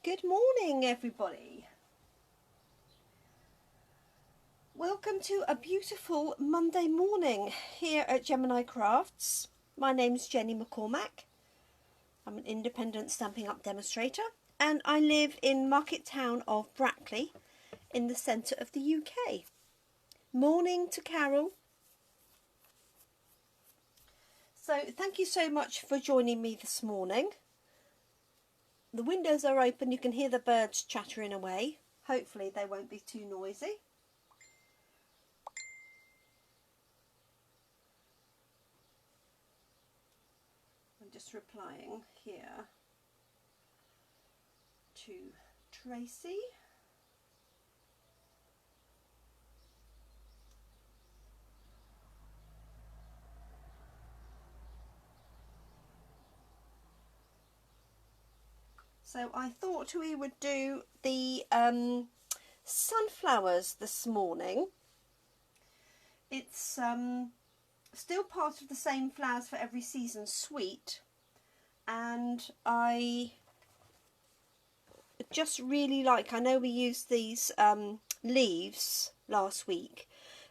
Good morning, everybody. Welcome to a beautiful Monday morning here at Gemini Crafts. My name's Jenny McCormack. I'm an independent Stampin' Up demonstrator and I live in market town of Brackley in the centre of the UK. Morning to Carol. So thank you so much for joining me this morning. The windows are open, you can hear the birds chattering away. Hopefully they won't be too noisy. I'm just replying here to Tracy. So I thought we would do the sunflowers this morning. It's still part of the same flowers for every season suite, and I just really like, I know we used these leaves last week,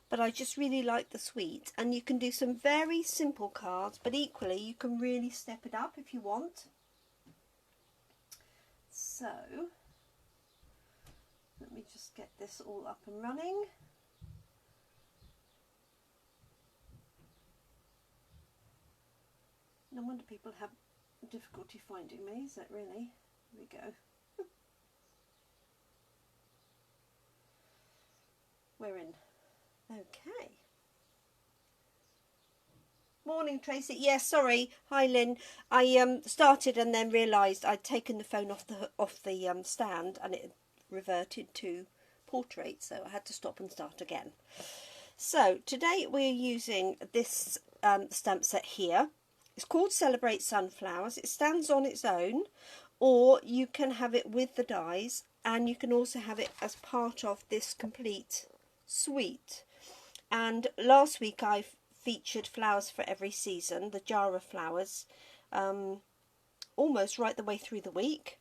but I just really like the suite, and you can do some very simple cards, but equally you can really step it up if you want. So let me just get this all up and running. No wonder people have difficulty finding me, is it really? Here we go. We're in. Okay. Morning, Tracy. Yeah, sorry. Hi, Lynn. I started and then realised I'd taken the phone off the stand and it reverted to portrait, so I had to stop and start again. So today we're using this stamp set here. It's called Celebrate Sunflowers. It stands on its own, or you can have it with the dies, and you can also have it as part of this complete suite. And last week I featured flowers for every season, the jar of flowers, almost right the way through the week.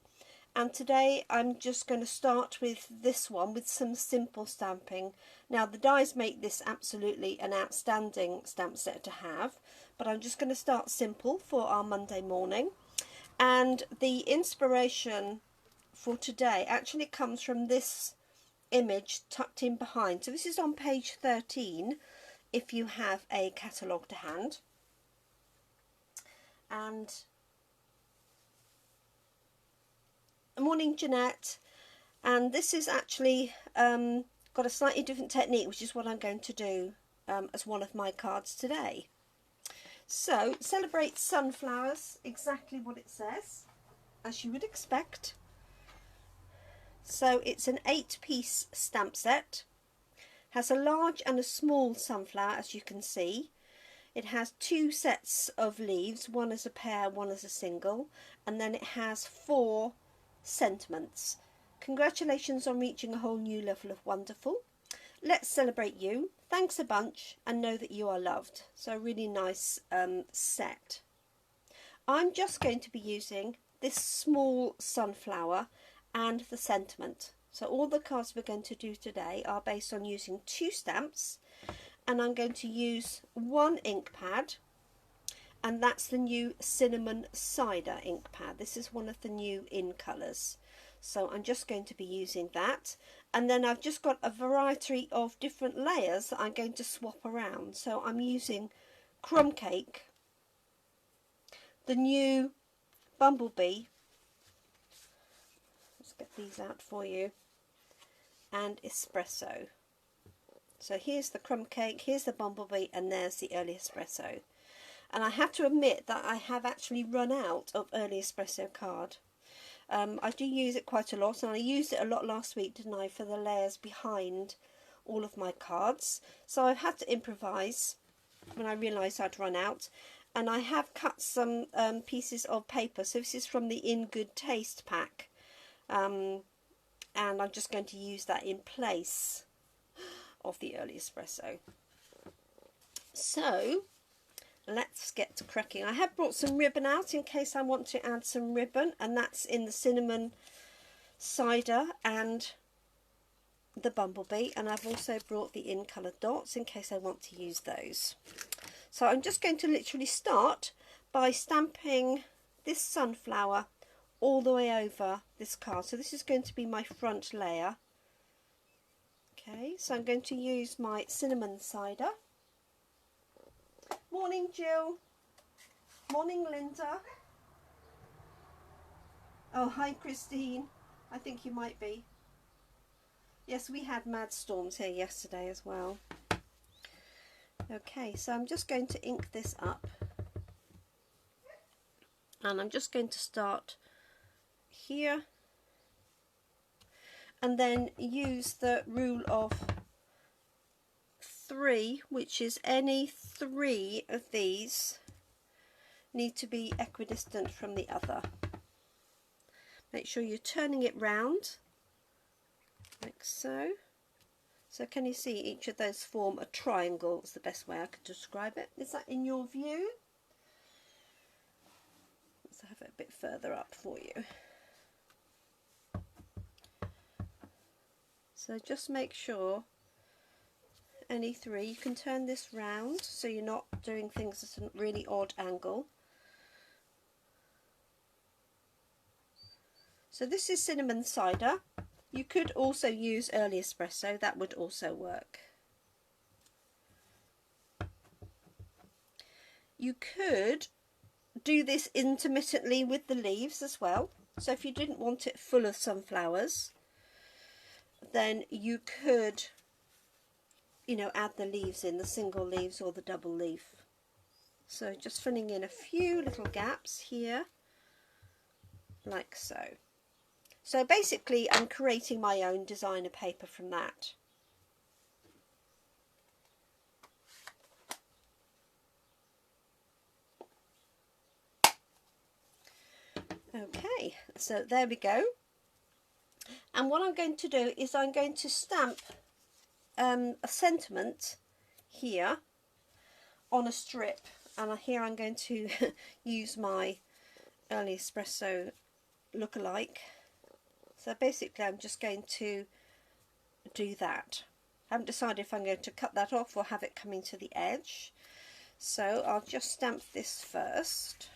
And today I'm just going to start with this one with some simple stamping. Now the dies make this absolutely an outstanding stamp set to have, but I'm just going to start simple for our Monday morning. And the inspiration for today actually comes from this image tucked in behind. So this is on page 13 if you have a catalogue to hand. And morning, Jeanette. And this is actually got a slightly different technique, which is what I'm going to do as one of my cards today. So Celebrate Sunflowers, exactly what it says, as you would expect. So it's an 8-piece stamp set. Has a large and a small sunflower, as you can see. It has 2 sets of leaves, one as a pair, one as a single, and then it has 4 sentiments. Congratulations on reaching a whole new level of wonderful. Let's celebrate you. Thanks a bunch and know that you are loved. So a really nice set. I'm just going to be using this small sunflower and the sentiment. So all the cards we're going to do today are based on using 2 stamps, and I'm going to use 1 ink pad, and that's the new Cinnamon Cider ink pad. This is one of the new in colours. So I'm just going to be using that, and then I've just got a variety of different layers that I'm going to swap around. So I'm using Crumb Cake, the new Bumblebee, let's get these out for you, and Espresso. So here's the Crumb Cake, here's the Bumblebee, and there's the Early Espresso. And I have to admit that I have actually run out of Early Espresso card. I do use it quite a lot, and I used it a lot last week, didn't I, for the layers behind all of my cards. So I've had to improvise when I realised I'd run out. And I have cut some pieces of paper. So this is from the In Good Taste pack. And I'm just going to use that in place of the Early Espresso. So let's get cracking. I have brought some ribbon out in case I want to add some ribbon, and that's in the cinnamon cider and the bumblebee, and I've also brought the in coloured dots in case I want to use those. So I'm just going to literally start by stamping this sunflower all the way over this card. So this is going to be my front layer. Okay, so I'm going to use my cinnamon cider. Morning, Jill. Morning, Linda. Oh, hi, Christine. I think you might be. Yes, we had mad storms here yesterday as well. Okay, so I'm just going to ink this up. And I'm just going to start here. And then use the rule of 3, which is any 3 of these need to be equidistant from the other. Make sure you're turning it round, like so. So can you see each of those form a triangle? It's the best way I could describe it. Is that in your view? Let's have it a bit further up for you. So just make sure any 3, you can turn this round so you're not doing things at a really odd angle. So this is cinnamon cider. You could also use early espresso, that would also work. You could do this intermittently with the leaves as well. So if you didn't want it full of sunflowers, then you could, you know, add the leaves in, the single leaves or the double leaf. So just filling in a few little gaps here, like so. So basically I'm creating my own designer paper from that. Okay, so there we go. And what I'm going to do is I'm going to stamp a sentiment here on a strip, and here I'm going to use my early espresso lookalike. So basically I'm just going to do that. I haven't decided if I'm going to cut that off or have it coming to the edge. So I'll just stamp this first.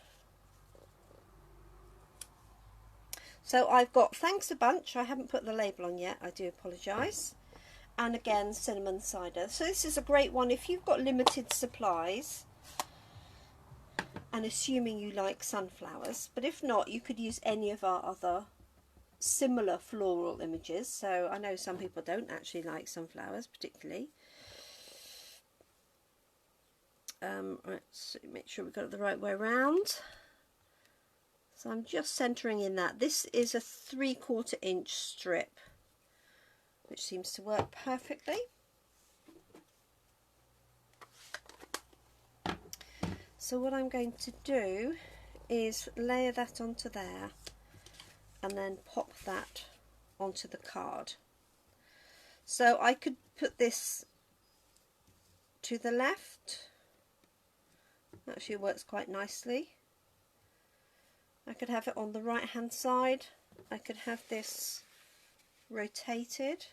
So I've got thanks a bunch. I haven't put the label on yet, I do apologise. And again, cinnamon cider. So this is a great one if you've got limited supplies and assuming you like sunflowers. But if not, you could use any of our other similar floral images. So I know some people don't actually like sunflowers particularly. Let's make sure we've got it the right way around. So I'm just centering in that. This is a 3/4 inch strip, which seems to work perfectly. So what I'm going to do is layer that onto there and then pop that onto the card. So I could put this to the left. Actually, it works quite nicely. I could have it on the right hand side. I could have this rotated.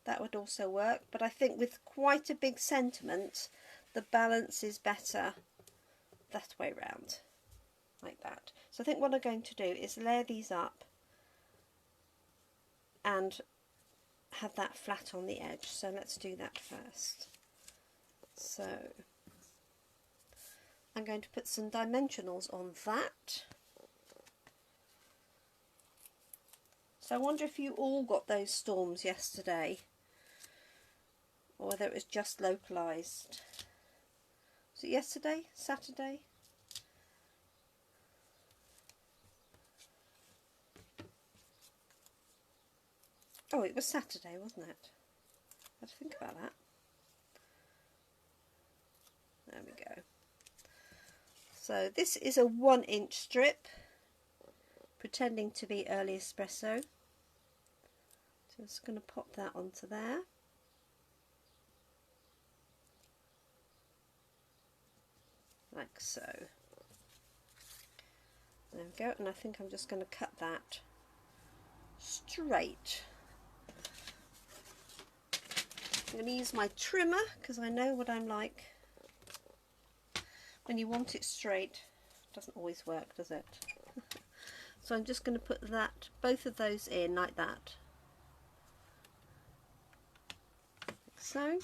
That would also work, but I think with quite a big sentiment the balance is better that way round, like that. So I think what I'm going to do is layer these up and have that flat on the edge. So let's do that first. So I'm going to put some dimensionals on that. So I wonder if you all got those storms yesterday, or whether it was just localised. Was it yesterday? Saturday? Oh, it was Saturday, wasn't it? I had to think about that. There we go. So this is a 1 inch strip, pretending to be early espresso. Just going to pop that onto there. Like so. There we go, and I think I'm just going to cut that straight. I'm going to use my trimmer because I know what I'm like. When you want it straight, it doesn't always work, does it? So I'm just going to put that, both of those in like that. Like so.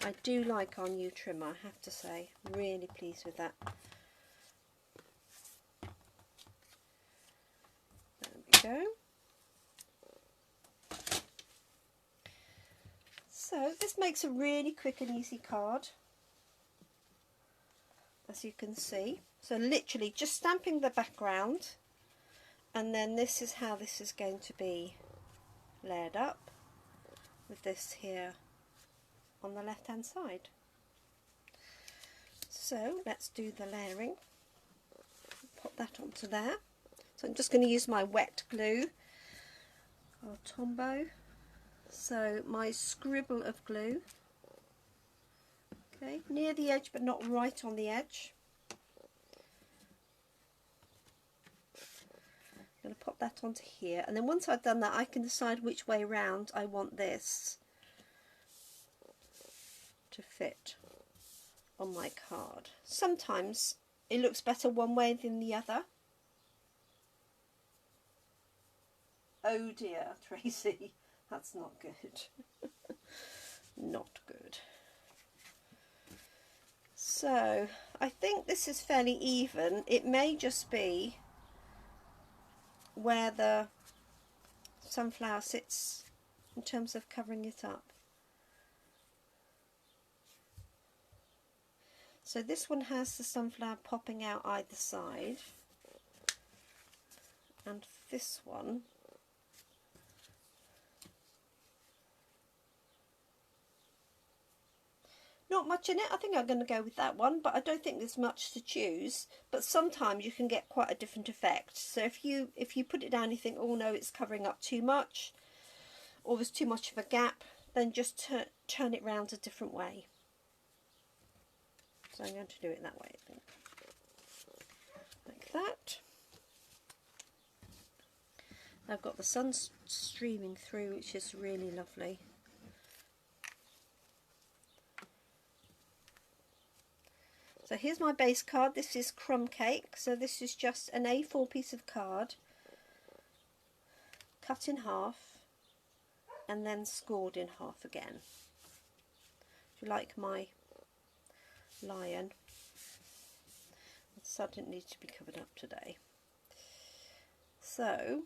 I do like our new trimmer, I have to say. Really pleased with that. There we go. So this makes a really quick and easy card, as you can see. So literally just stamping the background, and then this is how this is going to be layered up, with this here on the left hand side. So let's do the layering. Pop that onto there. So I'm just going to use my wet glue, or Tombow. So my scribble of glue, okay, near the edge but not right on the edge. I'm going to pop that onto here, and then once I've done that I can decide which way round I want this to fit on my card. Sometimes it looks better one way than the other. Oh dear, Tracy. That's not good. Not good. So I think this is fairly even. It may just be where the sunflower sits in terms of covering it up. So this one has the sunflower popping out either side, and this one not much in it. I think I'm going to go with that one, but I don't think there's much to choose. But sometimes you can get quite a different effect. So if you put it down, you think, oh no, it's covering up too much, or there's too much of a gap, then just turn it round a different way. So I'm going to do it that way, I think. Like that. I've got the sun streaming through, which is really lovely. So here's my base card. This is Crumb Cake. So this is just an A4 piece of card, cut in half and then scored in half again. If you like my lion, it didn't need to be covered up today. So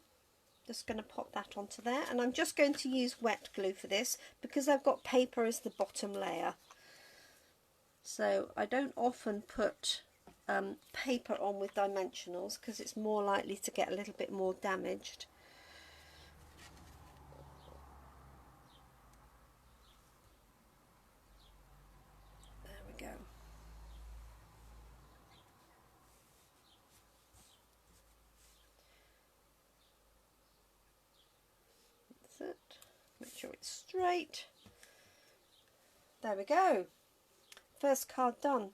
just going to pop that onto there, and I'm just going to use wet glue for this because I've got paper as the bottom layer. So I don't often put paper on with dimensionals because it's more likely to get a little bit more damaged. There we go. That's it. Make sure it's straight. There we go. First card done.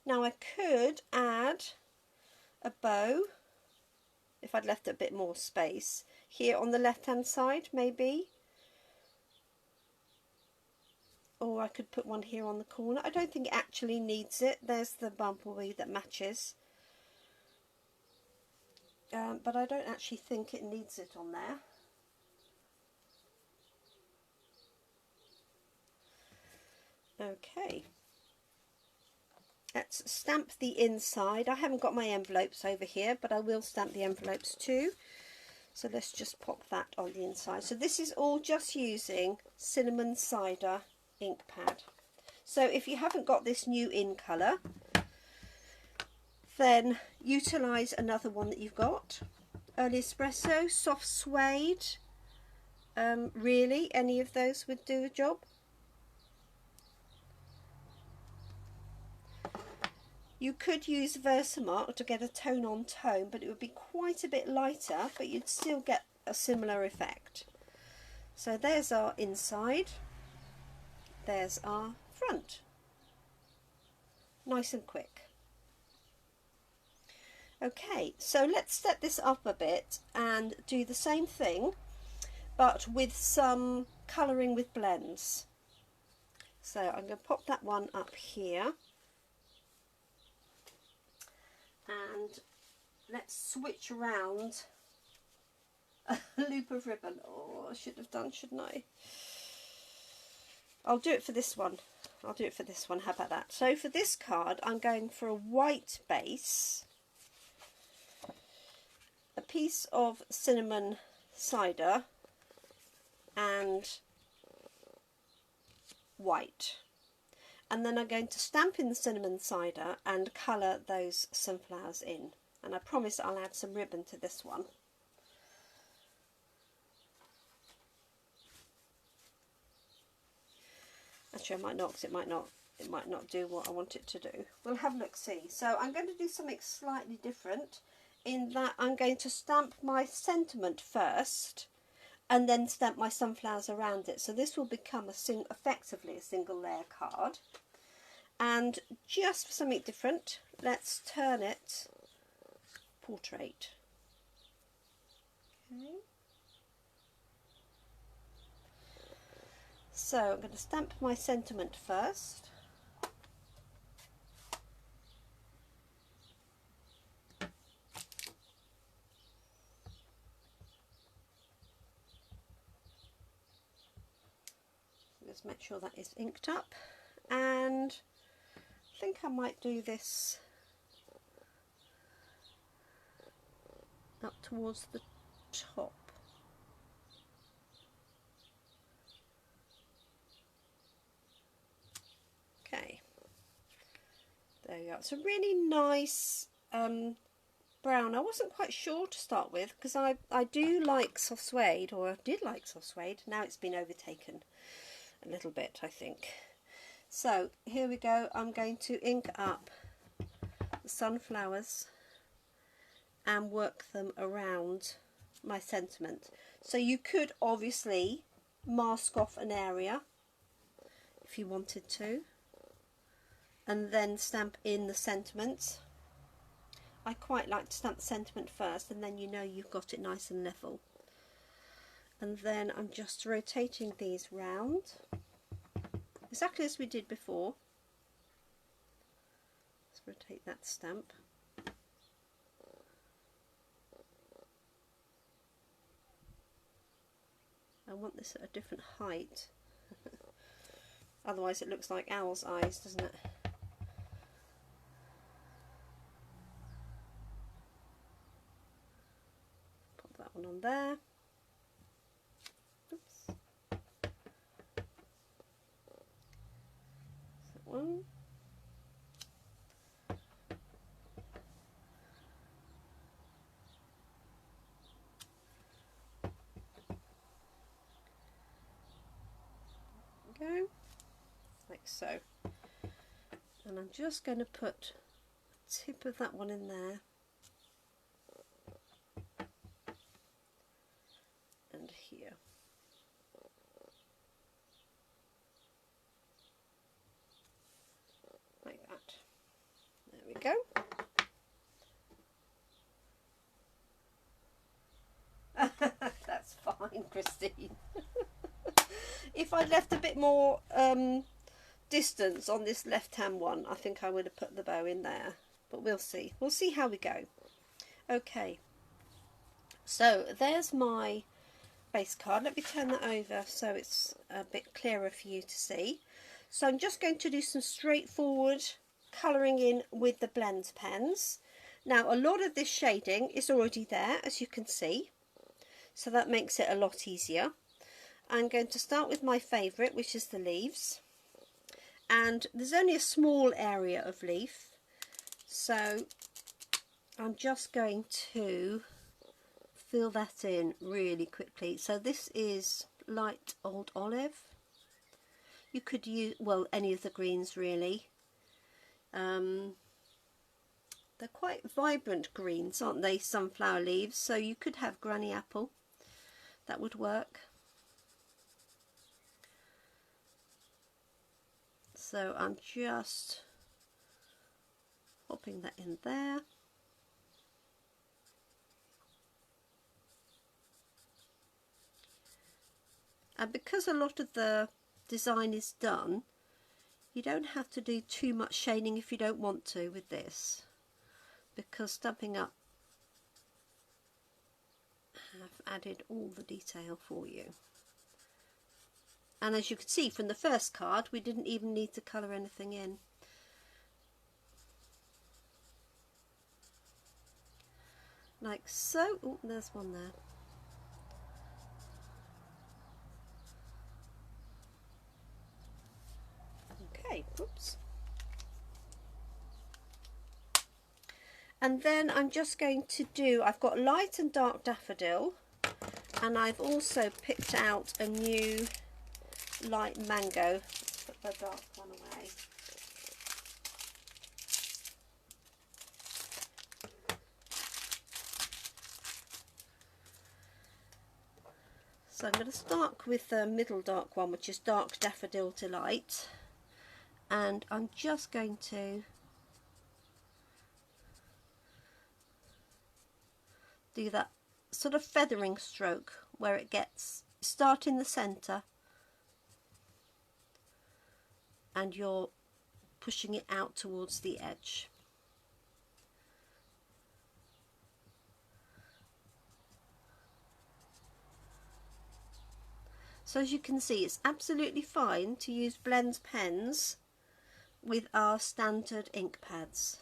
Now I could add a bow if I'd left a bit more space here on the left hand side, maybe, or I could put one here on the corner. I don't think it actually needs it. There's the bumblebee that matches, but I don't actually think it needs it on there. Okay. Let's stamp the inside. I haven't got my envelopes over here, but I will stamp the envelopes too. So let's just pop that on the inside. So this is all just using cinnamon cider ink pad. So if you haven't got this new in colour, then utilise another one that you've got. Early Espresso, soft suede, really any of those would do a job. You could use Versamark to get a tone on tone, but it would be quite a bit lighter, but you'd still get a similar effect. So there's our inside, there's our front. Nice and quick. Okay, so let's set this up a bit and do the same thing, but with some colouring with blends. So I'm going to pop that one up here, and let's switch around a loop of ribbon. Oh, I should have done, shouldn't I? I'll do it for this one. I'll do it for this one. How about that? So for this card, I'm going for a white base, a piece of cinnamon cider, and white. And then I'm going to stamp in the cinnamon cider and colour those sunflowers in. And I promise I'll add some ribbon to this one. Actually, I might not, because it might not do what I want it to do. We'll have a look, see. So I'm going to do something slightly different in that I'm going to stamp my sentiment first and then stamp my sunflowers around it. So this will become effectively a single layer card. And just for something different, let's turn it portrait. Okay. So I'm going to stamp my sentiment first. Let's make sure that is inked up, and I think I might do this up towards the top. Okay, there you go. It's a really nice brown. I wasn't quite sure to start with, because I do like soft suede, or I did like soft suede. Now it's been overtaken a little bit, I think. So here we go. I'm going to ink up the sunflowers and work them around my sentiment. So you could obviously mask off an area if you wanted to, and then stamp in the sentiment. I quite like to stamp the sentiment first, and then you know you've got it nice and level. And then I'm just rotating these round, exactly as we did before. Let's rotate that stamp. I want this at a different height. Otherwise it looks like owl's eyes, doesn't it? Pop that one on there. Oops. That one. Go, like so. And I'm just going to put the tip of that one in there, and here. Like that. There we go. That's fine, Christine. If I'd left a bit more distance on this left hand one, I think I would have put the bow in there, but we'll see. We'll see how we go. Okay, so there's my base card. Let me turn that over so it's a bit clearer for you to see. So I'm just going to do some straightforward colouring in with the blend pens. Now a lot of this shading is already there, as you can see, so that makes it a lot easier. I'm going to start with my favourite, which is the leaves, and there's only a small area of leaf, so I'm just going to fill that in really quickly. So this is light old olive. You could use, well, any of the greens really. They're quite vibrant greens, aren't they, sunflower leaves, so you could have granny apple. That would work. So I'm just popping that in there. And because a lot of the design is done, you don't have to do too much shading if you don't want to with this, because Stampin' Up have added all the detail for you. And as you can see from the first card, we didn't even need to colour anything in. Like so. Oh, there's one there. Okay, oops. And then I'm just going to do, I've got light and dark daffodil, and I've also picked out a new light mango. Let's put the dark one away. So I'm going to start with the middle dark one, which is Dark Daffodil Delight, and I'm just going to do that sort of feathering stroke where it gets, start in the centre and you're pushing it out towards the edge. So as you can see, it's absolutely fine to use blends pens with our standard ink pads.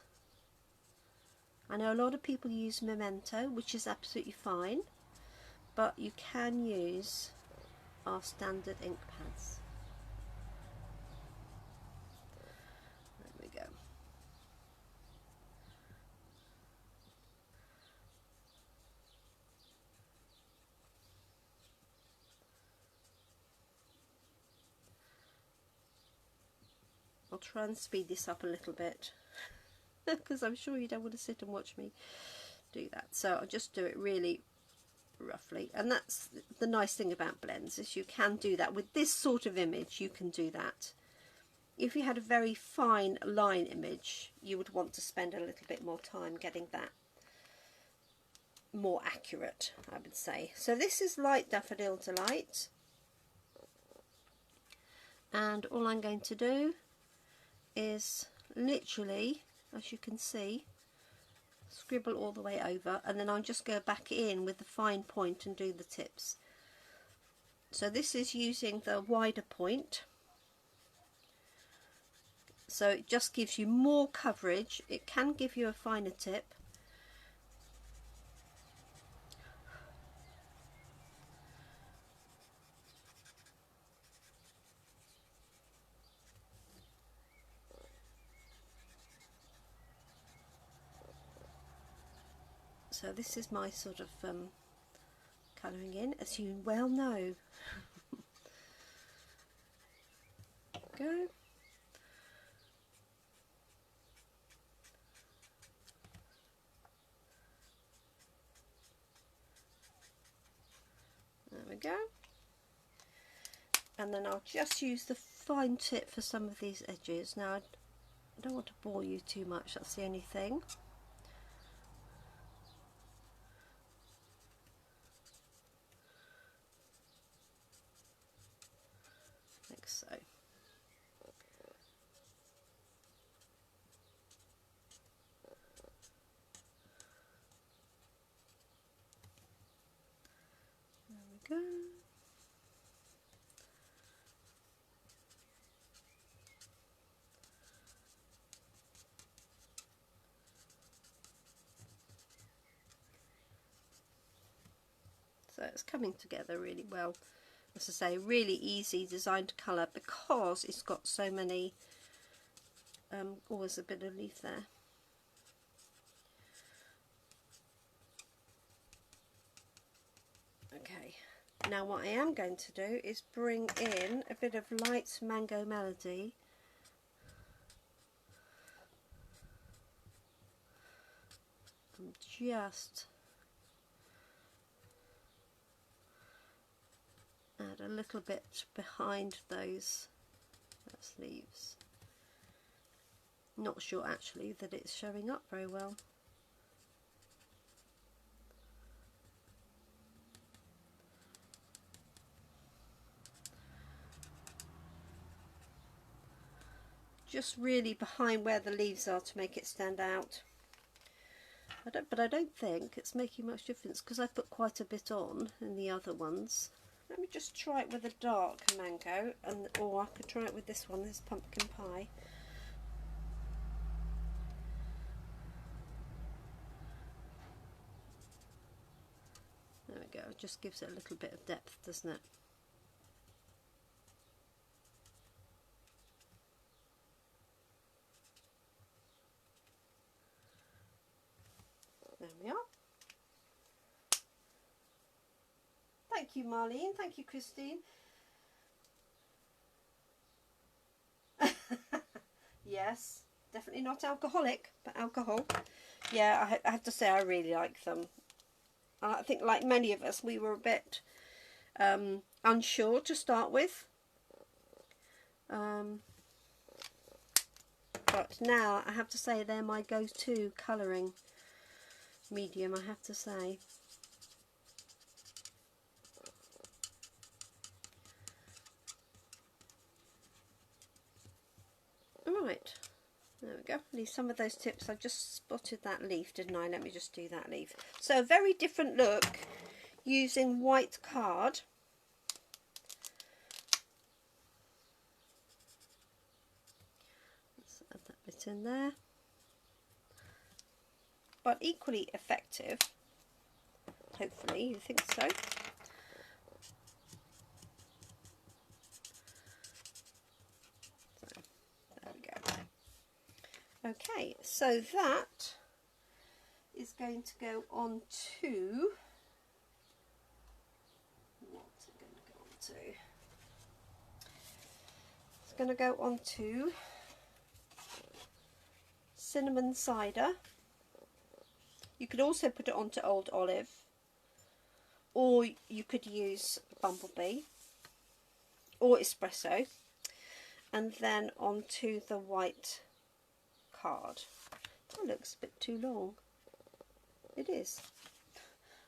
I know a lot of people use Memento, which is absolutely fine, but you can use our standard ink pads. There we go. I'll try and speed this up a little bit because I'm sure you don't want to sit and watch me do that. So I'll just do it really roughly, and that's the nice thing about blends, is you can do that with this sort of image. You can do that. If you had a very fine line image, you would want to spend a little bit more time getting that more accurate, I would say. So this is Light Daffodil Delight, and all I'm going to do is literally, as you can see, scribble all the way over, and then I'll just go back in with the fine point and do the tips. So this is using the wider point, so it just gives you more coverage. It can give you a finer tip. So this is my sort of colouring in, as you well know. Go. There we go. And then I'll just use the fine tip for some of these edges. Now I don't want to bore you too much, that's the only thing. Like so. There we go. So it's coming together really well. As I say, really easy design to colour because it's got so many, always a bit of leaf there. Okay, now what I am going to do is bring in a bit of Light Mango Melody. And just add a little bit behind those leaves. Not sure actually that it's showing up very well. just really behind where the leaves are to make it stand out. But I don't think it's making much difference because I put quite a bit on in the other ones. Let me just try it with a dark mango, or I could try it with this one, this pumpkin pie. There we go, it just gives it a little bit of depth, doesn't it? There we are. Thank you, Marlene. Thank you, Christine. Yes, definitely not alcoholic, but alcohol. Yeah, I have to say I really like them. I think, like many of us, we were a bit unsure to start with. But now I have to say they're my go-to colouring medium, I have to say. Right, there we go. Need some of those tips. I just spotted that leaf, didn't I? Let me just do that leaf. So a very different look using white card. Let's add that bit in there. But equally effective. Hopefully, you think so. Okay, so that is going to go on to, what's it going to go on to? It's going to go on to cinnamon cider. You could also put it onto old olive, or you could use bumblebee or espresso, and then onto the white card. That looks a bit too long. It is.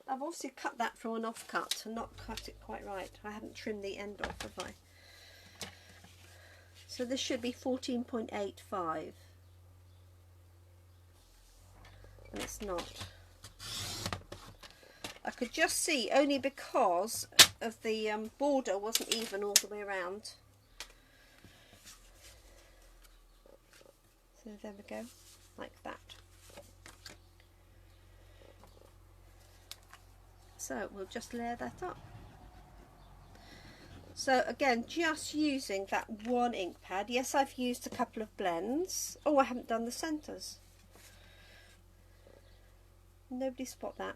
I've obviously cut that from an offcut and not cut it quite right. I haven't trimmed the end off, have I? So this should be 14.85. And it's not. I could just see, only because of the border wasn't even all the way around. So there we go, like that. So we'll just layer that up. So again, just using that one ink pad. Yes, I've used a couple of blends. Oh, I haven't done the centres. Nobody spot that.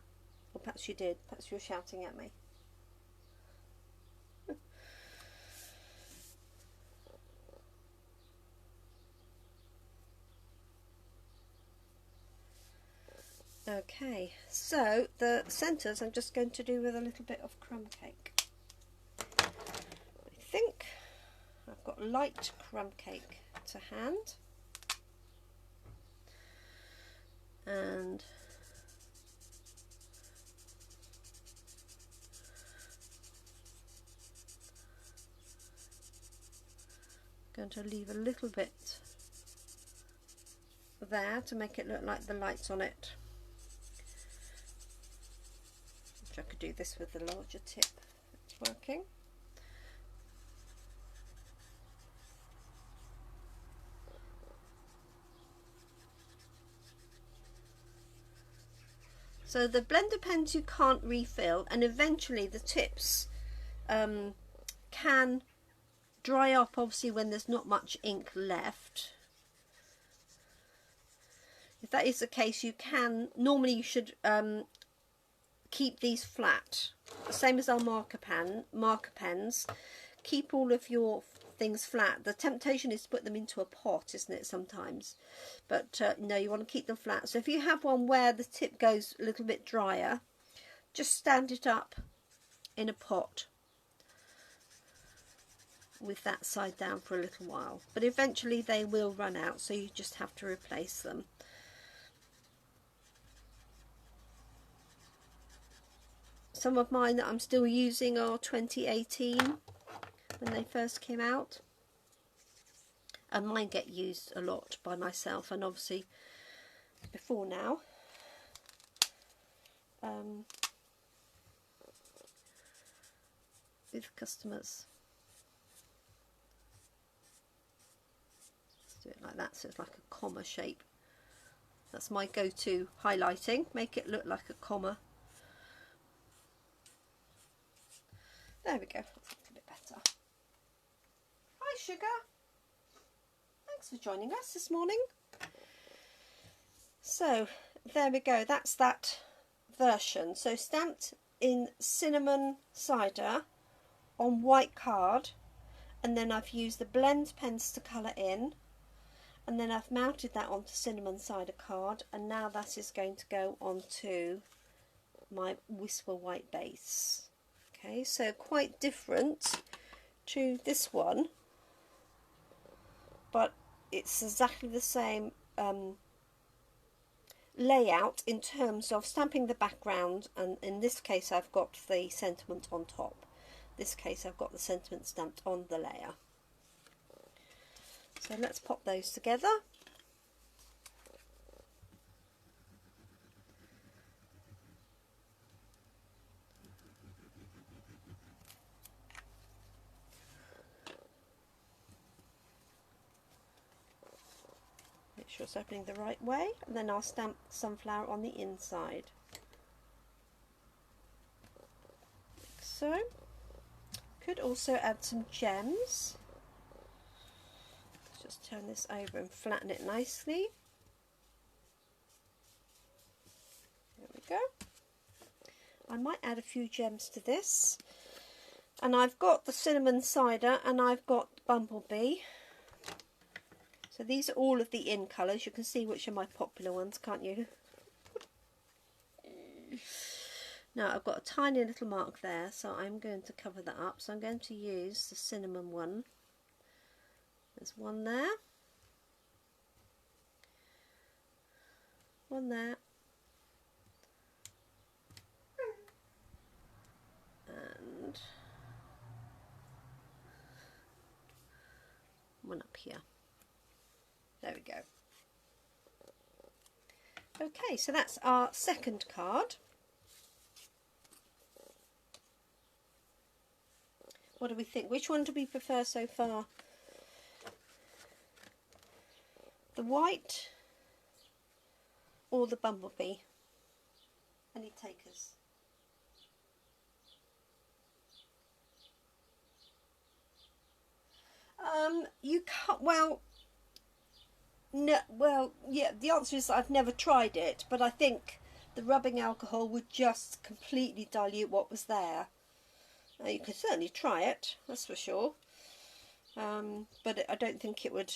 Or perhaps you did. Perhaps you were shouting at me. Okay, so the centres I'm just going to do with a little bit of crumb cake. I think I've got light crumb cake to hand. And I'm going to leave a little bit there to make it look like the lights on it. I could do this with the larger tip. It's working. So the blender pens you can't refill, and eventually the tips can dry up, obviously, when there's not much ink left. If that is the case, you can, normally you should keep these flat, the same as our marker pens. Keep all of your things flat. The temptation is to put them into a pot, isn't it, sometimes? But no, you want to keep them flat. So if you have one where the tip goes a little bit drier, just stand it up in a pot with that side down for a little while. But eventually they will run out, so you just have to replace them. Some of mine that I'm still using are 2018, when they first came out. and mine get used a lot by myself and obviously before now. With customers. Let's do it like that so it's like a comma shape. That's my go-to highlighting. Make it look like a comma. There we go. That's a bit better. Hi Sugar. Thanks for joining us this morning. So there we go. That's that version. So stamped in cinnamon cider on white card, and then I've used the blend pens to colour in, and then I've mounted that onto cinnamon cider card, and now that is going to go onto my Whisper White base. Okay, so quite different to this one, but it's exactly the same layout in terms of stamping the background, and in this case I've got the sentiment on top. This case I've got the sentiment stamped on the layer. So let's pop those together. Make sure it's opening the right way, and then I'll stamp sunflower on the inside. Like so. Could also add some gems. Let's just turn this over and flatten it nicely. There we go. I might add a few gems to this. And I've got the cinnamon cider and I've got bumblebee. So these are all of the in colours. You can see which are my popular ones, can't you? Now I've got a tiny little mark there, so I'm going to cover that up. So I'm going to use the cinnamon one. There's one there. One there. And one up here. There we go. Okay, so that's our second card. What do we think? Which one do we prefer so far? The white or the bumblebee? Any takers? You can't, well, no, well, yeah, the answer is I've never tried it, but I think the rubbing alcohol would just completely dilute what was there. You could certainly try it, that's for sure, but I don't think it would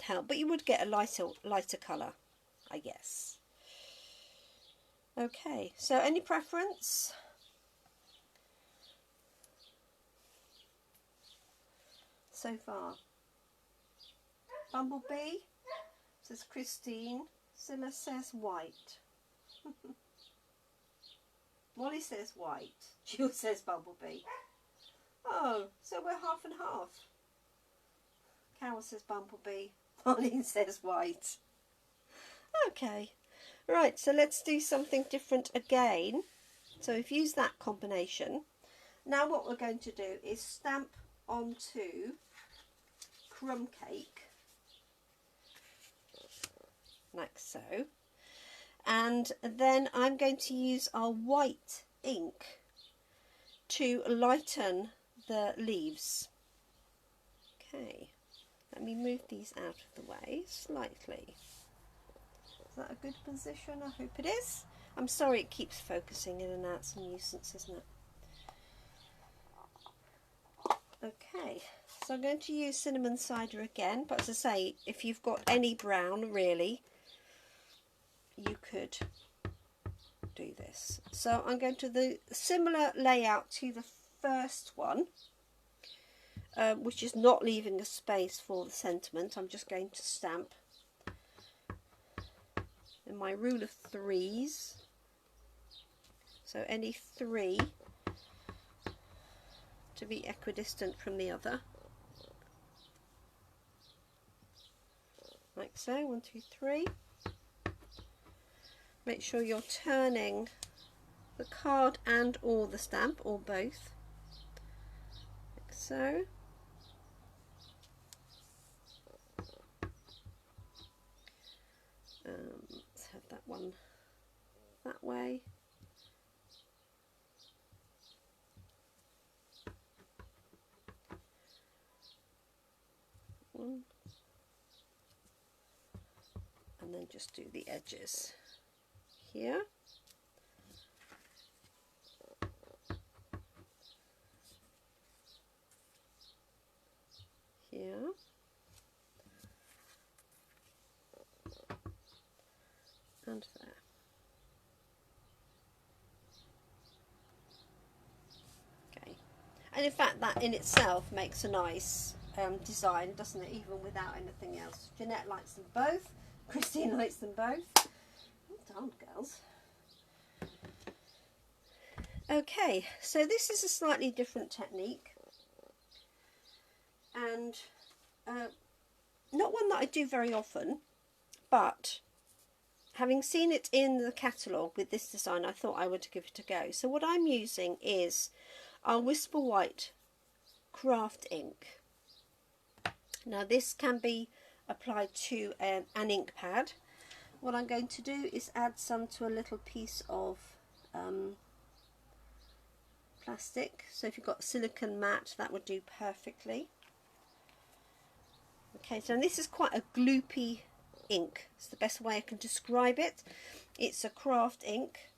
help. But you would get a lighter colour, I guess. Okay, so any preference? So far, bumblebee says Christine. Scylla says white. Molly says white. Jill says bumblebee. Oh, so we're half and half. Carol says bumblebee. Molly says white. Okay. Right, so let's do something different again. So we've used that combination. Now what we're going to do is stamp onto crumb cake. Like so. And then I'm going to use our white ink to lighten the leaves. Okay, let me move these out of the way slightly. Is that a good position? I hope it is. I'm sorry it keeps focusing in and out. It's a nuisance, isn't it? Okay, so I'm going to use cinnamon cider again, but as I say, if you've got any brown really, you could do this. So I'm going to do a similar layout to the first one, which is not leaving a space for the sentiment. I'm just going to stamp in my rule of threes. So any three to be equidistant from the other. like so. 1, 2, 3. Make sure you're turning the card and or the stamp, or both, like so. Let's have that one that way. One. And then just do the edges here. Here. And there. Okay. And in fact that in itself makes a nice design, doesn't it, even without anything else. Jeanette likes them both. Christine likes them both. Well done, girls. Okay, so this is a slightly different technique, and not one that I do very often, but having seen it in the catalogue with this design, I thought I would give it a go. So what I'm using is our Whisper White craft ink. Now this can be applied to an ink pad. What I'm going to do is add some to a little piece of plastic. So if you've got silicone mat, that would do perfectly. Okay, so this is quite a gloopy ink. It's the best way I can describe it. It's a craft ink,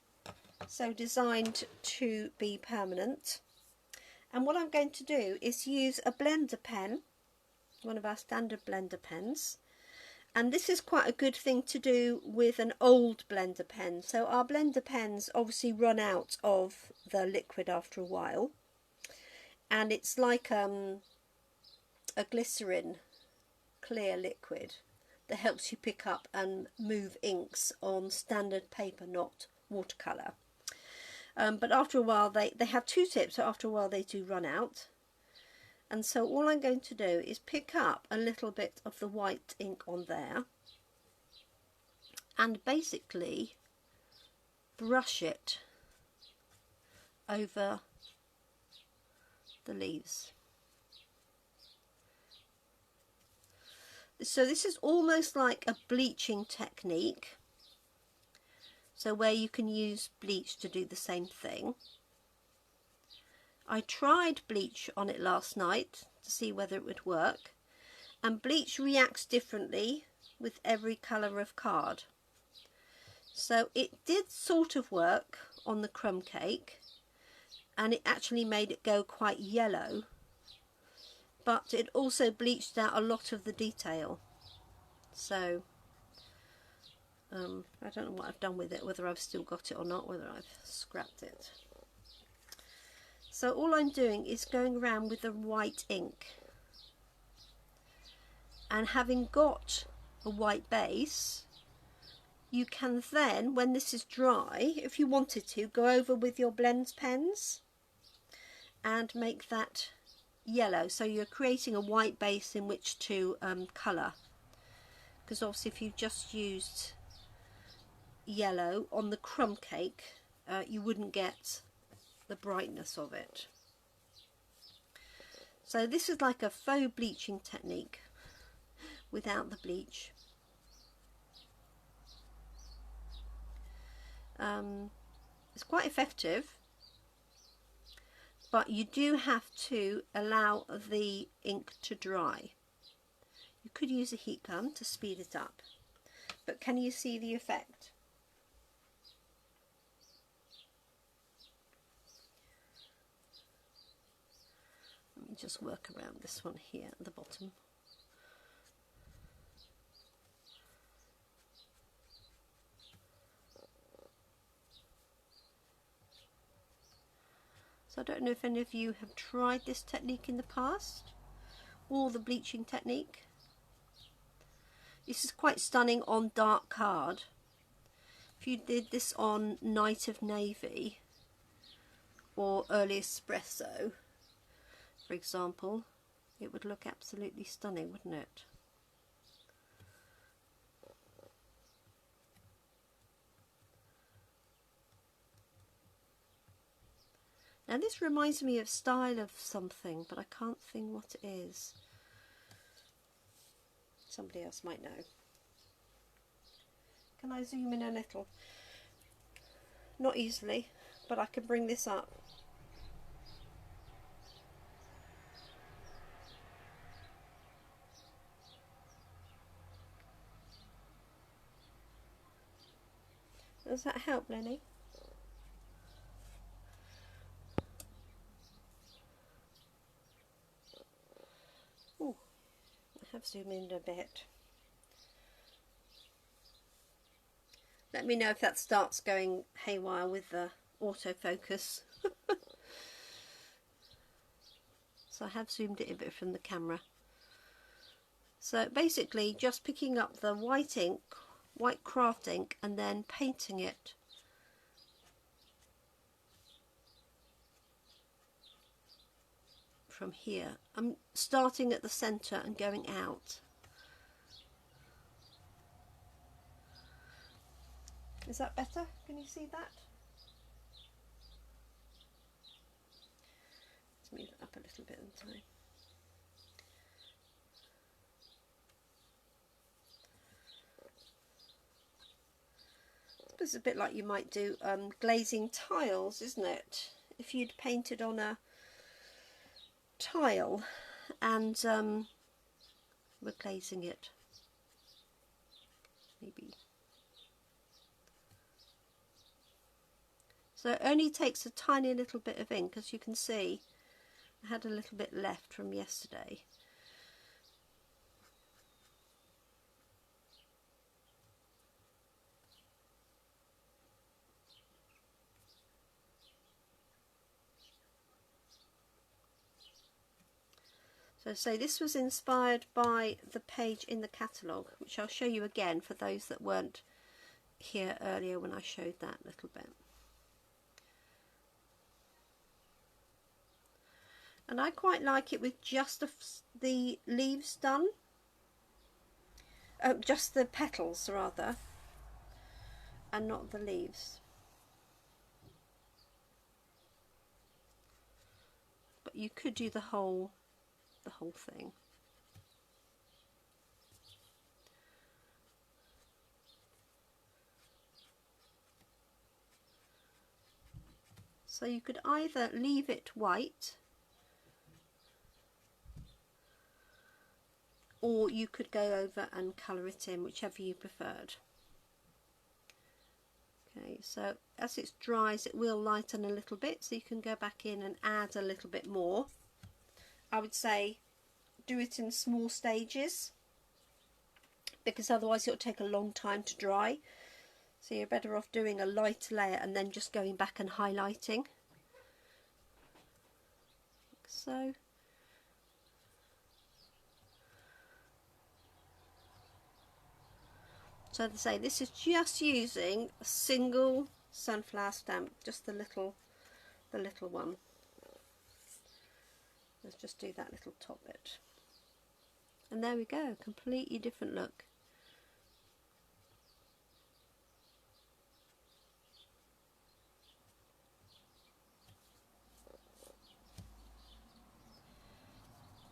so designed to be permanent. And what I'm going to do is use a blender pen, one of our standard blender pens, and this is quite a good thing to do with an old blender pen. So our blender pens obviously run out of the liquid after a while, and it's like a glycerin clear liquid that helps you pick up and move inks on standard paper, not watercolour. But after a while they have two tips, so after a while they do run out. And so all I'm going to do is pick up a little bit of the white ink on there and basically brush it over the leaves. So this is almost like a bleaching technique, so where you can use bleach to do the same thing. I tried bleach on it last night to see whether it would work, and bleach reacts differently with every colour of card. So it did sort of work on the crumb cake, and it actually made it go quite yellow, but it also bleached out a lot of the detail. So I don't know what I've done with it, whether I've still got it or not, whether I've scrapped it. So all I'm doing is going around with the white ink, and having got a white base, you can then, when this is dry, if you wanted to, go over with your blend pens and make that yellow. So you're creating a white base in which to colour, because obviously if you just used yellow on the crumb cake, you wouldn't get the brightness of it. So this is like a faux bleaching technique without the bleach. It's quite effective, but you do have to allow the ink to dry. You could use a heat gun to speed it up, but can you see the effect? Let me just work around this one here at the bottom. So I don't know if any of you have tried this technique in the past, or the bleaching technique. This is quite stunning on dark card. If you did this on Night of Navy or Early Espresso, for example, it would look absolutely stunning, wouldn't it? Now this reminds me of style of something, but I can't think what it is. Somebody else might know. Can I zoom in a little? Not easily, but I can bring this up. Does that help, Lenny? Oh, I have zoomed in a bit. Let me know if that starts going haywire with the autofocus. So I have zoomed it a bit from the camera. So basically just picking up the white ink, white craft ink, and then painting it from here. I'm starting at the centre and going out. Is that better? Can you see that? Let's move it up a little bit in time. It's a bit like you might do glazing tiles, isn't it? If you'd painted on a tile and were glazing it, maybe. So it only takes a tiny little bit of ink, as you can see. I had a little bit left from yesterday. So this was inspired by the page in the catalogue, which I'll show you again for those that weren't here earlier when I showed that little bit. And I quite like it with just the leaves done, just the petals rather, and not the leaves. But you could do the whole thing. So you could either leave it white, or you could go over and colour it in, whichever you preferred. Okay, so as it dries it will lighten a little bit, so you can go back in and add a little bit more. I would say do it in small stages, because otherwise it'll take a long time to dry. So you're better off doing a light layer and then just going back and highlighting. Like so. So as I say, this is just using a single sunflower stamp, just the little one. Let's just do that little top bit. And there we go, completely different look.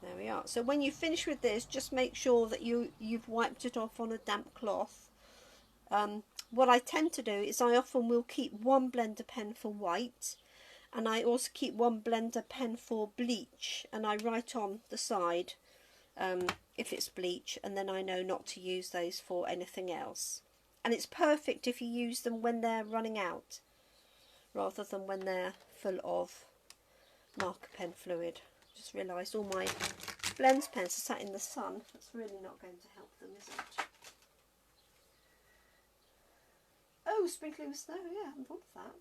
There we are. So when you finish with this, just make sure that you've wiped it off on a damp cloth. What I tend to do is I often will keep one blender pen for white, and I also keep one blender pen for bleach, and I write on the side if it's bleach, and then I know not to use those for anything else. And it's perfect if you use them when they're running out rather than when they're full of marker pen fluid. Just realised all my blends pens are sat in the sun. That's really not going to help them, is it? Oh, sprinkling with snow, yeah, I hadn't thought of that.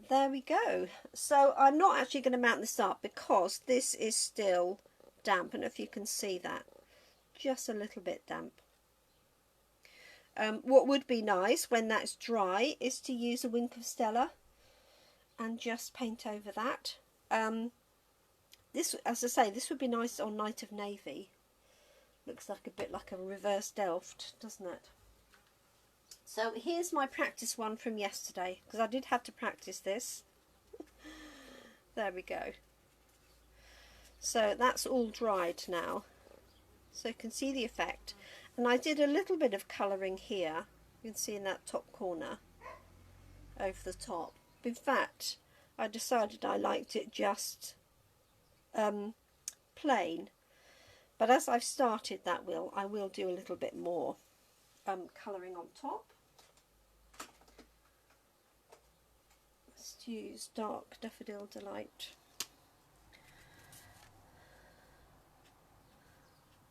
There we go. So I'm not actually going to mount this up because this is still damp. I don't know if you can see that. Just a little bit damp. What would be nice when that's dry is to use a Wink of Stella and just paint over that. This, as I say, this would be nice on Night of Navy. Looks like a bit like a reverse Delft, doesn't it? So here's my practice one from yesterday, because I did have to practice this. There we go. So that's all dried now, so you can see the effect. And I did a little bit of colouring here, you can see in that top corner over the top. In fact, I decided I liked it just plain, but as I've started that I will do a little bit more colouring on top. Let's use Dark Daffodil Delight.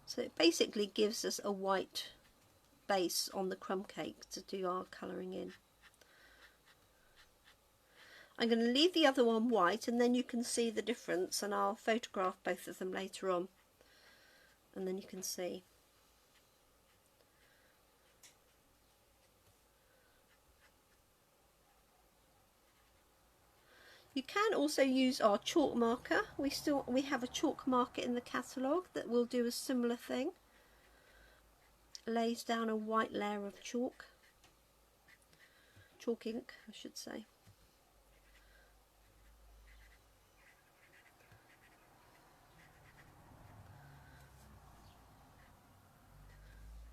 So it basically gives us a white base on the crumb cake to do our colouring in. I'm going to leave the other one white, and then you can see the difference, and I'll photograph both of them later on, and then you can see. You can also use our chalk marker. We have a chalk marker in the catalogue that will do a similar thing. Lays down a white layer of chalk ink, I should say.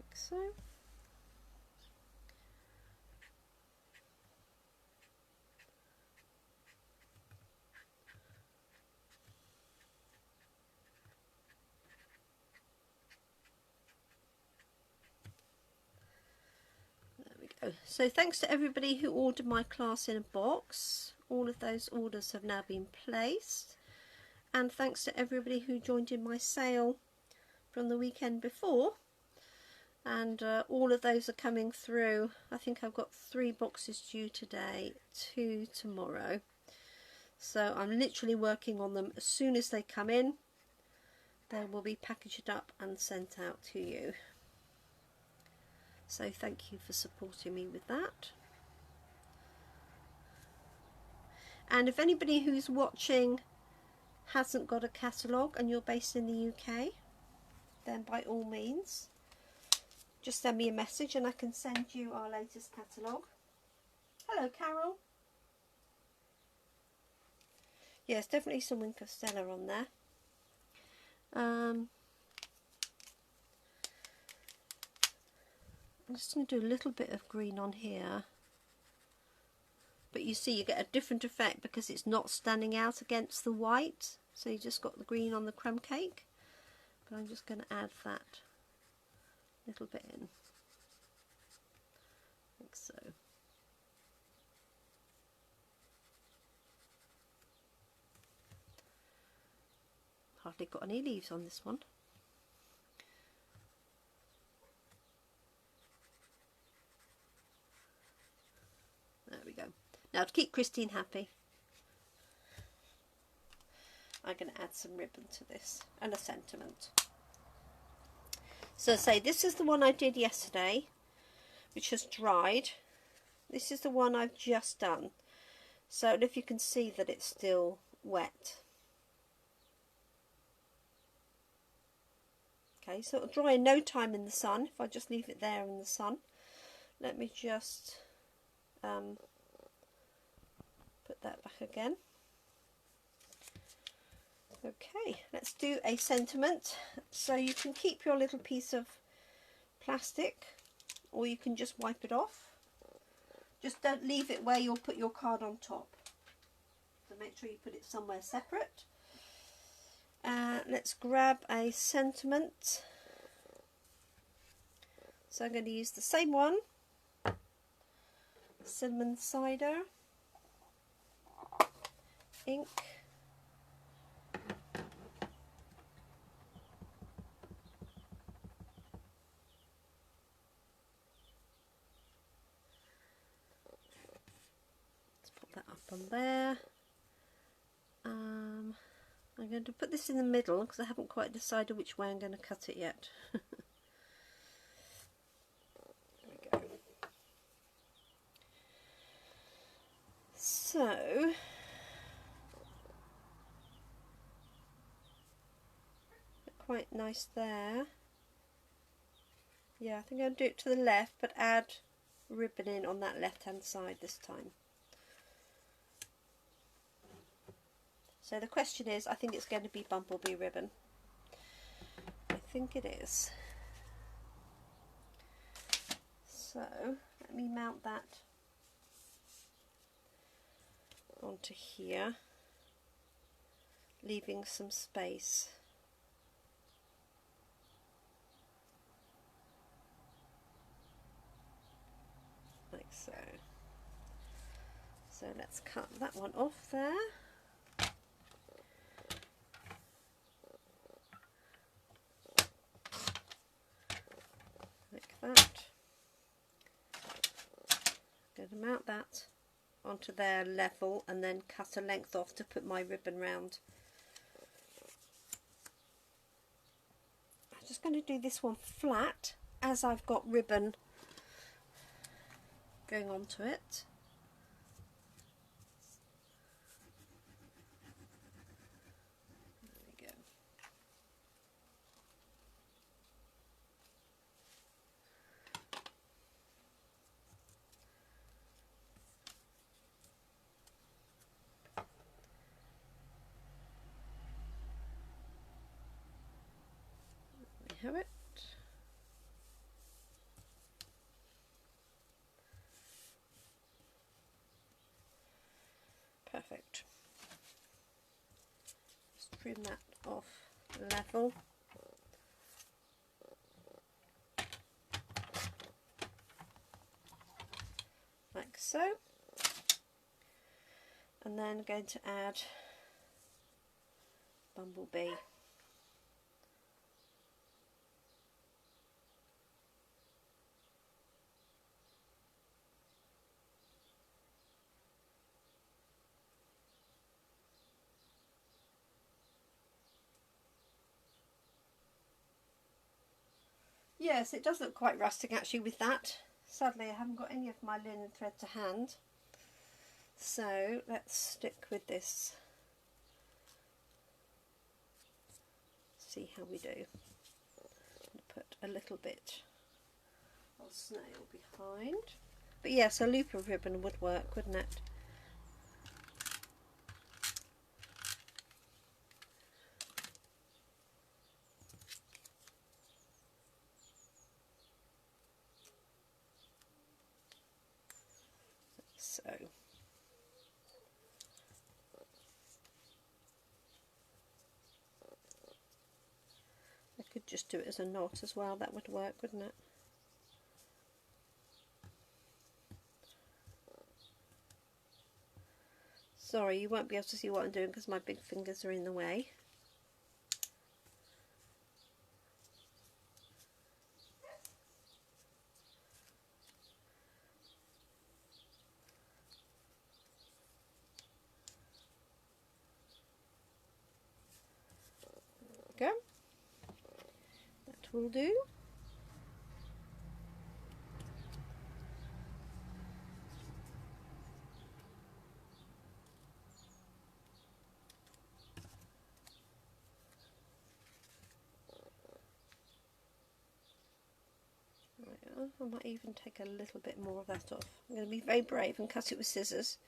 Like so. So thanks to everybody who ordered my class in a box. All of those orders have now been placed, and thanks to everybody who joined in my sale from the weekend before, and all of those are coming through. I think I've got 3 boxes due today, 2 tomorrow, so I'm literally working on them. As soon as they come in, they will be packaged up and sent out to you. So thank you for supporting me with that. And if anybody who's watching hasn't got a catalogue and you're based in the UK, then by all means just send me a message and I can send you our latest catalogue. Hello Carol. Yes, definitely some Wink of Stella on there. I'm just going to do a little bit of green on here, but you see you get a different effect because it's not standing out against the white, so you just got the green on the crumb cake. But I'm just going to add that little bit in, like so. Hardly got any leaves on this one. There we go. Now to keep Christine happy, I'm going to add some ribbon to this and a sentiment. So say this is the one I did yesterday, which has dried. This is the one I've just done. So if you can see that it's still wet. Okay, so it'll dry in no time in the sun if I just leave it there in the sun. Let me just put that back again. Okay, let's do a sentiment. So you can keep your little piece of plastic, or you can just wipe it off. Just don't leave it where you'll put your card on top. So make sure you put it somewhere separate. Let's grab a sentiment. So I'm going to use the same one, cinnamon cider, ink, let's put that up on there. I'm going to put this in the middle because I haven't quite decided which way I'm going to cut it yet. There we go. So quite nice there. Yeah, I think I'll do it to the left, but add ribbon in on that left hand side this time. So the question is, I think it's going to be bumblebee ribbon. I think it is. So let me mount that onto here, leaving some space. Like so. So let's cut that one off there. Like that. I'm going to mount that onto their level and then cut a length off to put my ribbon round. I'm just going to do this one flat as I've got ribbon going onto it. There we go. There we have it. Perfect. Just trim that off level. Like so. And then going to add bumblebee. Yes, it does look quite rustic actually with that. Sadly, I haven't got any of my linen thread to hand. So let's stick with this. See how we do. Put a little bit of snail behind. But yes, a loop of ribbon would work, wouldn't it? So I could just do it as a knot as well, that would work, wouldn't it? Sorry, you won't be able to see what I'm doing because my big fingers are in the way. There we go. That will do. I might even take a little bit more of that off. I'm going to be very brave and cut it with scissors.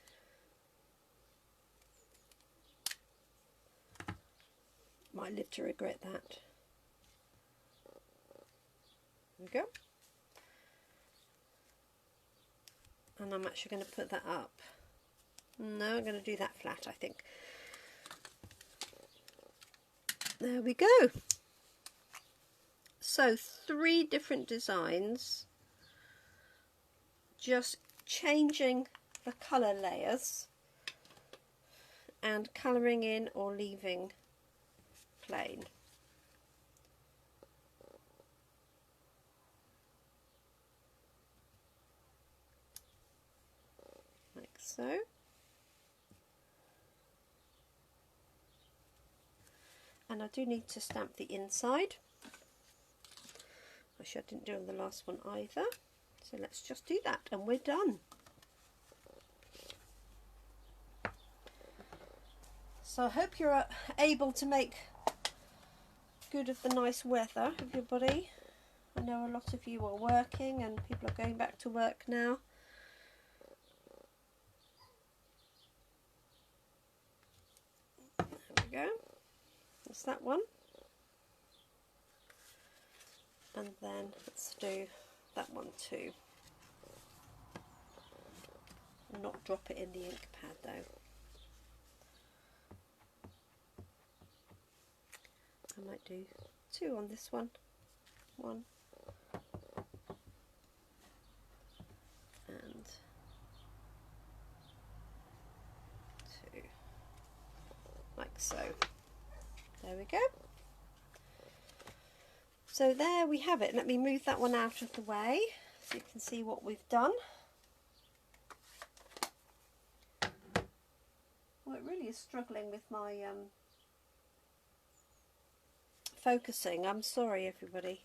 Might live to regret that. There we go. And I'm actually going to put that up. No, I'm going to do that flat, I think. There we go. So 3 different designs, just changing the colour layers and colouring in or leaving plain. Like so. And I do need to stamp the inside. Actually, I didn't do on the last one either. So let's just do that and we're done. So I hope you're able to make good of the nice weather, everybody. I know a lot of you are working and people are going back to work now. There we go. That's that one. And then let's do that one too. Not drop it in the ink pad though. I might do two on this one. One. And two. Like so. There we go. So there we have it. Let me move that one out of the way so you can see what we've done. Well, it really is struggling with my focusing. I'm sorry, everybody.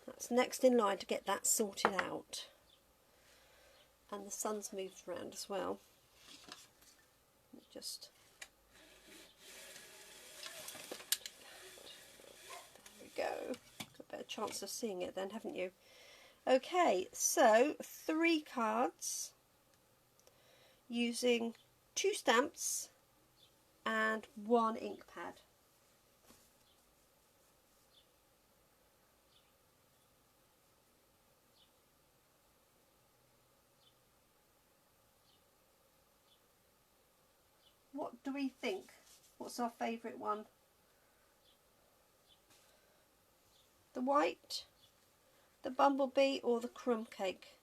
That's next in line to get that sorted out. And the sun's moved around as well. Just there we go. Got a better chance of seeing it then, haven't you? Okay, so 3 cards using 2 stamps and 1 ink pad. What do we think? What's our favourite one? The white, the bumblebee or the crumb cake?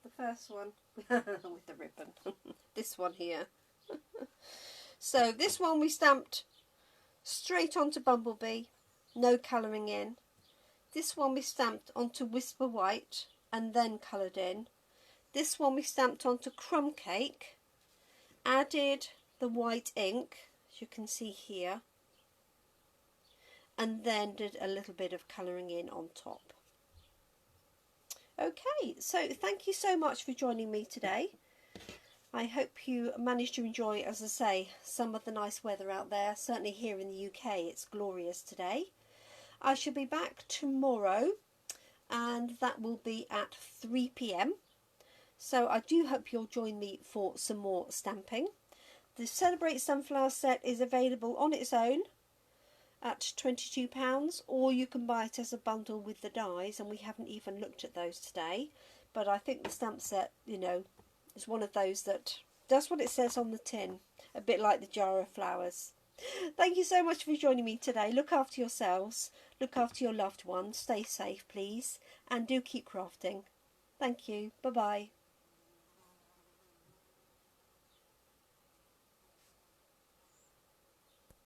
The first one with the ribbon. This one here. So this one we stamped straight onto bumblebee, no colouring in. This one we stamped onto whisper white and then coloured in. This one we stamped onto crumb cake, added the white ink, as you can see here, and then did a little bit of colouring in on top. Okay, so thank you so much for joining me today. I hope you managed to enjoy, as I say, some of the nice weather out there. Certainly here in the UK it's glorious today. I shall be back tomorrow and that will be at 3 p.m. So I do hope you'll join me for some more stamping. The Celebrate Sunflower set is available on its own at £22, or you can buy it as a bundle with the dies, and we haven't even looked at those today. But I think the stamp set, you know, is one of those that does what it says on the tin, a bit like the jar of flowers. Thank you so much for joining me today. Look after yourselves, look after your loved ones, stay safe please, and do keep crafting. Thank you. Bye bye.